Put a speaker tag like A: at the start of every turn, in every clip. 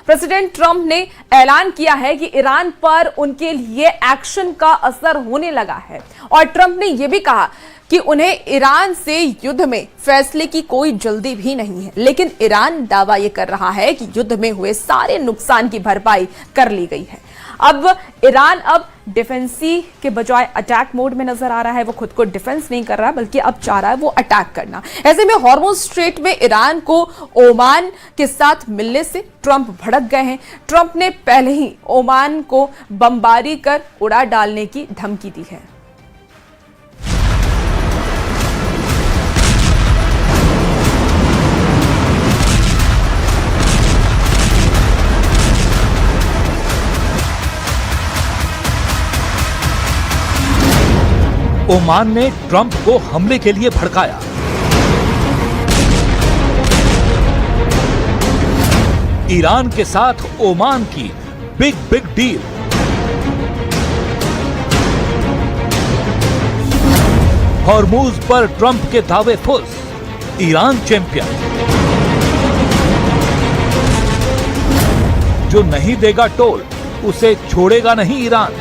A: President Trump ने ऐलान किया है कि ईरान पर उनके लिए एक्शन का असर होने लगा है और ट्रंप ने यह भी कहा कि उन्हें ईरान से युद्ध में फैसले की कोई जल्दी भी नहीं है, लेकिन ईरान दावा यह कर रहा है कि युद्ध में हुए सारे नुकसान की भरपाई कर ली गई है। अब ईरान डिफेंसी के बजाय अटैक मोड में नजर आ रहा है। वो खुद को डिफेंस नहीं कर रहा बल्कि अब चाह रहा है वो अटैक करना। ऐसे में हॉर्मुज़ स्ट्रेट में ईरान को ओमान के साथ मिलने से ट्रंप भड़क गए हैं। ट्रंप ने पहले ही ओमान को बमबारी कर उड़ा डालने की धमकी दी है।
B: ओमान ने ट्रंप को हमले के लिए भड़काया। ईरान के साथ ओमान की बिग डील। हॉर्मुज़ पर ट्रंप के दावे फुस। Iran champion. जो नहीं देगा टोल उसे छोड़ेगा नहीं ईरान।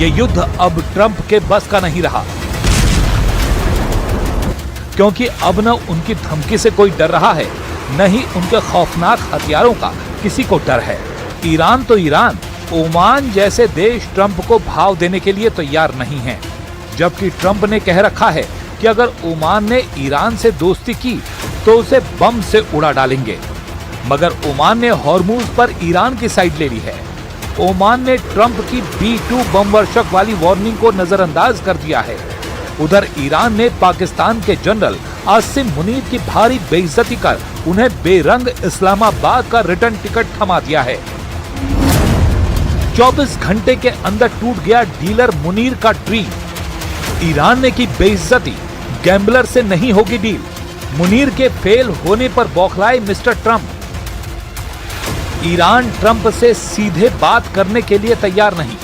B: ये युद्ध अब ट्रंप के बस का नहीं रहा, क्योंकि अब न उनकी धमकी से कोई डर रहा है, न ही उनके खौफनाक हथियारों का किसी को डर है। ईरान तो ईरान, ओमान जैसे देश ट्रंप को भाव देने के लिए तैयार नहीं है, जबकि ट्रंप ने कह रखा है कि अगर ओमान ने ईरान से दोस्ती की तो उसे बम से उड़ा डालेंगे। मगर ओमान ने हॉर्मुज़ पर ईरान की साइड ले ली है। ओमान ने ट्रंप की B-2 बम वर्षक वाली वार्निंग को नजरअंदाज कर दिया है। उधर ईरान ने पाकिस्तान के जनरल आसिम मुनीर की भारी बेइज्जती कर उन्हें बेरंग इस्लामाबाद का रिटर्न टिकट थमा दिया है। 24 घंटे के अंदर टूट गया डीलर मुनीर का ड्रीम। ईरान ने की बेइज्जती, गैम्बलर से नहीं होगी डील। मुनीर के फेल होने पर बौखलाए मिस्टर ट्रंप। ईरान ट्रंप से सीधे बात करने के लिए तैयार नहीं।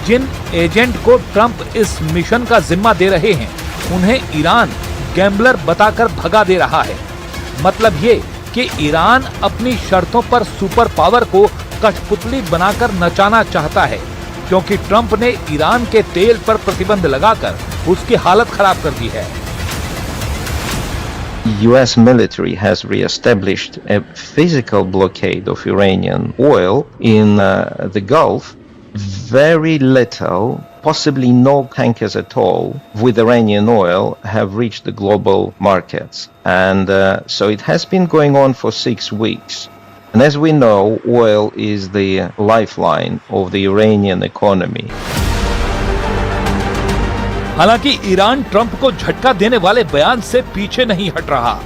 B: जिन एजेंट को ट्रंप इस मिशन का जिम्मा दे रहे हैं उन्हें ईरान गैम्बलर बताकर भगा दे रहा है। मतलब ये कि ईरान अपनी शर्तों पर सुपर पावर को कठपुतली बनाकर नचाना चाहता है, क्योंकि ट्रंप ने ईरान के तेल पर प्रतिबंध लगाकर उसकी हालत खराब कर दी है।
C: US military has re-established a physical blockade of Iranian oil in the Gulf. Very little, possibly no tankers at all with Iranian oil have reached the global markets. And so it has been going on for 6 weeks. And as we know, oil is the lifeline of the Iranian economy.
B: हालांकि Iran Trump को झटका देने वाले बयान से पीछे नहीं हट रहा।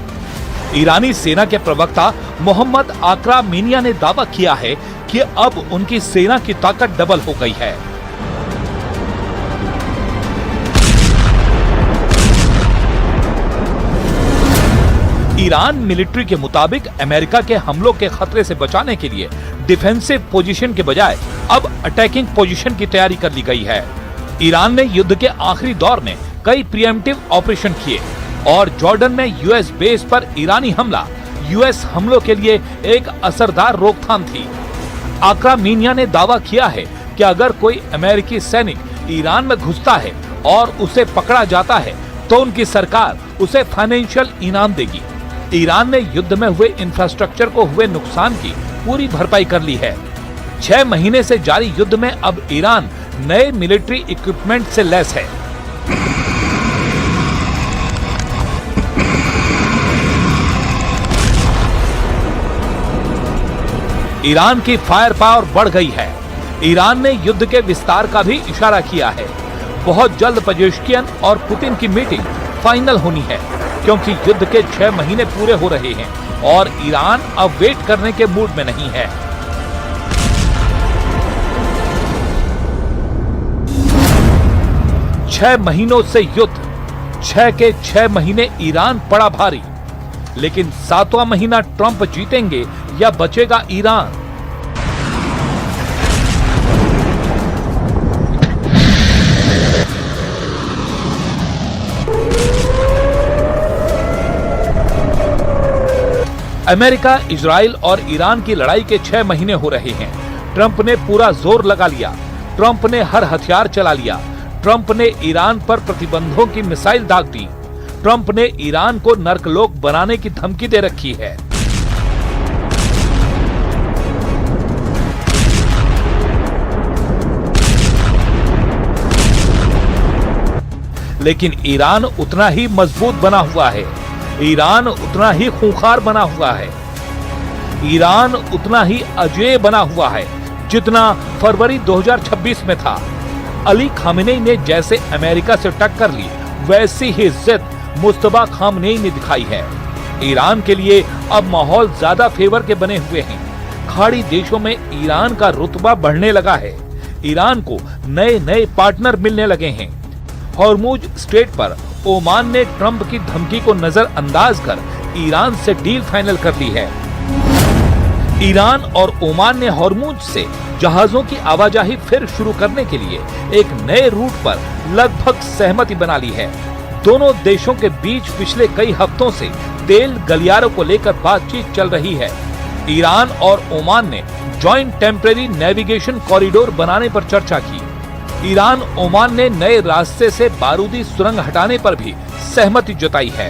B: ईरानी सेना के प्रवक्ता मोहम्मद आकरा मीनिया ने दावा किया है कि अब उनकी सेना की ताकत डबल हो गई है। ईरान मिलिट्री के मुताबिक अमेरिका के हमलों के खतरे से बचाने के लिए डिफेंसिव पोजीशन के बजाय अब अटैकिंग पोजीशन की तैयारी कर ली गई है। ईरान ने युद्ध के आखिरी दौर में कई प्रीएम्प्टिव ऑपरेशन किए और जॉर्डन में यूएस बेस पर ईरानी हमला यूएस हमलों के लिए एक असरदार रोकथाम थी। आकरा मीनिया ने दावा किया है कि अगर कोई अमेरिकी सैनिक ईरान में घुसता है और उसे पकड़ा जाता है तो उनकी सरकार उसे फाइनेंशियल इनाम देगी। ईरान ने युद्ध में हुए इंफ्रास्ट्रक्चर को हुए नुकसान की पूरी भरपाई कर ली है। 6 महीने से जारी युद्ध में अब ईरान नए मिलिट्री इक्विपमेंट से लैस है। ईरान की फायर पावर बढ़ गई है। ईरान ने युद्ध के विस्तार का भी इशारा किया है। बहुत जल्द पेजेश्कियन और पुतिन की मीटिंग फाइनल होनी है, क्योंकि युद्ध के 6 महीने पूरे हो रहे हैं और ईरान अब वेट करने के मूड में नहीं है। छह महीनों से युद्ध, 6 के 6 महीने ईरान पड़ा भारी, लेकिन 7वां महीना ट्रंप जीतेंगे या बचेगा ईरान? अमेरिका, इजराइल और ईरान की लड़ाई के 6 महीने हो रहे हैं। ट्रंप ने पूरा जोर लगा लिया, ट्रंप ने हर हथियार चला लिया, ट्रंप ने ईरान पर प्रतिबंधों की मिसाइल दाग दी, ट्रंप ने ईरान को नर्कलोक बनाने की धमकी दे रखी है। लेकिन ईरान उतना ही मजबूत बना हुआ है, ईरान उतना ही खूंखार बना हुआ है, ईरान उतना ही अजेय बना हुआ है जितना फरवरी 2026 में था। अली खामेनेई ने जैसे अमेरिका से टक्कर ली, वैसी ही जिद मुस्तफा खामेनेई ने दिखाई है। ईरान के लिए अब माहौल ज्यादा फेवर के बने हुए हैं। खाड़ी देशों में ईरान का रुतबा बढ़ने लगा है। ईरान को नए नए पार्टनर मिलने लगे हैं। हॉर्मुज स्ट्रेट पर ओमान ने ट्रंप की धमकी को नजरअंदाज कर ईरान से डील फाइनल कर ली है। ईरान और ओमान ने हॉर्मुज से जहाजों की आवाजाही फिर शुरू करने के लिए एक नए रूट पर लगभग सहमति बना ली है। दोनों देशों के बीच पिछले कई हफ्तों से तेल गलियारों को लेकर बातचीत चल रही है। ईरान और ओमान ने जॉइंट टेम्परेरी नेविगेशन कॉरिडोर बनाने पर चर्चा की। ईरान ओमान ने नए रास्ते से बारूदी सुरंग हटाने पर भी सहमति जताई है।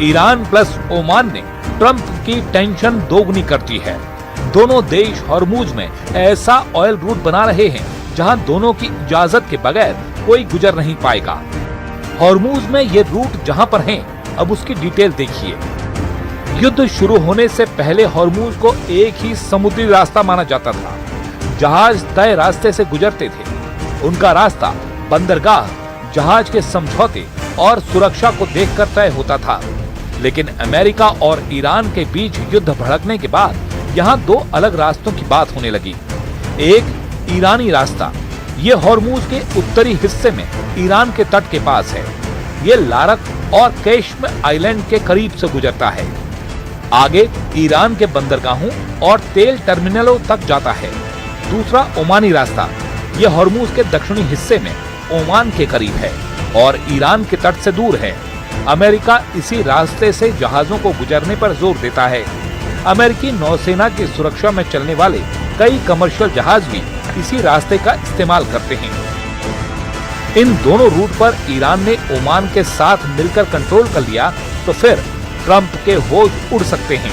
B: ईरान प्लस ओमान ने ट्रंप की टेंशन दोगुनी कर दी है। दोनों देश हॉर्मुज में ऐसा ऑयल रूट बना रहे हैं जहां दोनों की इजाजत के बगैर कोई गुजर नहीं पाएगा। हॉर्मुज में ये रूट जहां पर हैं, अब उसकी डिटेल देखिए। युद्ध शुरू होने से पहले हॉर्मुज को एक ही समुद्री रास्ता माना जाता था। जहाज तय रास्ते से गुजरते थे। उनका रास्ता बंदरगाह, जहाज के समझौते और सुरक्षा को देखकर तय होता था। लेकिन अमेरिका और ईरान के बीच युद्ध भड़कने के बाद यहाँ दो अलग रास्तों की बात होने लगी। एक ईरानी रास्ता, ये हॉर्मुज के उत्तरी हिस्से में ईरान के तट के पास है। ये लारक और केश्म आइलैंड के करीब से गुजरता है। आगे ईरान के बंदरगाहों और तेल टर्मिनलों तक जाता है। दूसरा ओमानी रास्ता, ये हॉर्मुज के दक्षिणी हिस्से में ओमान के करीब है और ईरान के तट से दूर है। अमेरिका इसी रास्ते से जहाजों को गुजरने पर जोर देता है। अमेरिकी नौसेना की सुरक्षा में चलने वाले कई कमर्शियल जहाज भी इसी रास्ते का इस्तेमाल करते हैं। इन दोनों रूट पर ईरान ने ओमान के साथ मिलकर कंट्रोल कर लिया तो फिर ट्रंप के होश उड़ सकते हैं।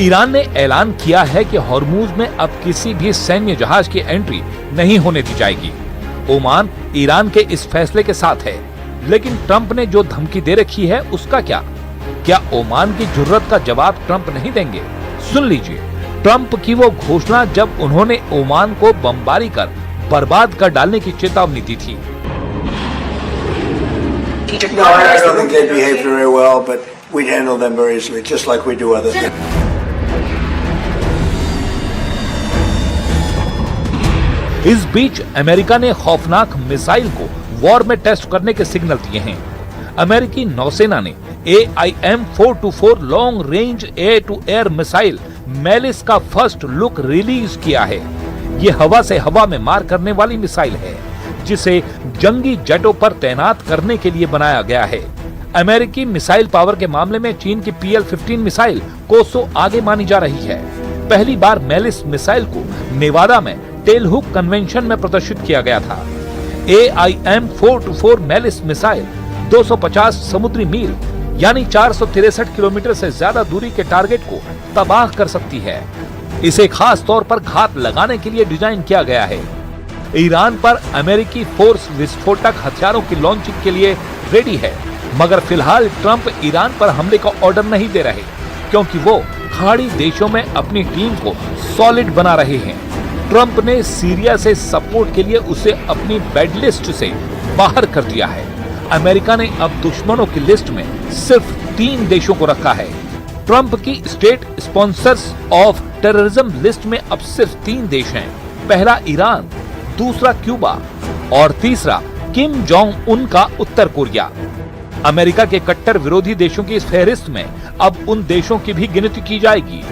B: ईरान ने ऐलान किया है कि हॉर्मुज में अब किसी भी सैन्य जहाज की एंट्री नहीं होने दी जाएगी। ओमान ईरान के इस फैसले के साथ है, लेकिन ट्रंप ने जो धमकी दे रखी है उसका क्या ओमान की जुर्रत का जवाब ट्रंप नहीं देंगे? सुन लीजिए ट्रंप की वो घोषणा जब उन्होंने ओमान को बमबारी कर बर्बाद कर डालने की चेतावनी दी थी।
D: No, I don't think they behaved very well, but we'd handle them very easily, just like we do other things.
B: इस बीच अमेरिका ने खौफनाक मिसाइल को वॉर में टेस्ट करने के सिग्नल दिए हैं। अमेरिकी नौसेना ने AIM-424 long range air to air missile मेलिस का फर्स्ट लुक रिलीज किया है। ये हवा से हवा में मार करने वाली मिसाइल है, जिसे जंगी जेटों पर तैनात करने के लिए बनाया गया है। अमेरिकी मिसाइल पावर के मामले में चीन की PL-15 मिसाइल कोसों आगे मानी जा रही है। पहली बार मेलिस मिसाइल को नेवादा में टेलहुक कन्वेंशन में प्रदर्शित किया गया था। AIM-424 मेलिस मिसाइल 250 समुद्री मील यानी 463 किलोमीटर से ज्यादा दूरी के टारगेट को तबाह कर सकती है। इसे खास तौर पर घात लगाने के लिए डिजाइन किया गया है। ईरान पर अमेरिकी फोर्स विस्फोटक हथियारों की लॉन्चिंग के लिए रेडी है, मगर फिलहाल ट्रंप ईरान पर हमले का ऑर्डर नहीं दे रहे, क्योंकि वो पहाड़ी देशों में अपनी टीम को सॉलिड बना रहे हैं। ट्रंप ने सीरिया से सपोर्ट के लिए उसे अपनी बेड लिस्ट से बाहर कर दिया है। अमेरिका ने अब दुश्मनों की लिस्ट में सिर्फ 3 देशों को रखा है। ट्रंप की state sponsors of terrorism list में अब सिर्फ 3 देश हैं। पहला ईरान, दूसरा क्यूबा और तीसरा किम जोंग उन का उत्तर कोरिया। अमेरिका के कट्टर विरोधी देशों की इस फहरिस्त में अब उन देशों की भी गिनती की जाएगी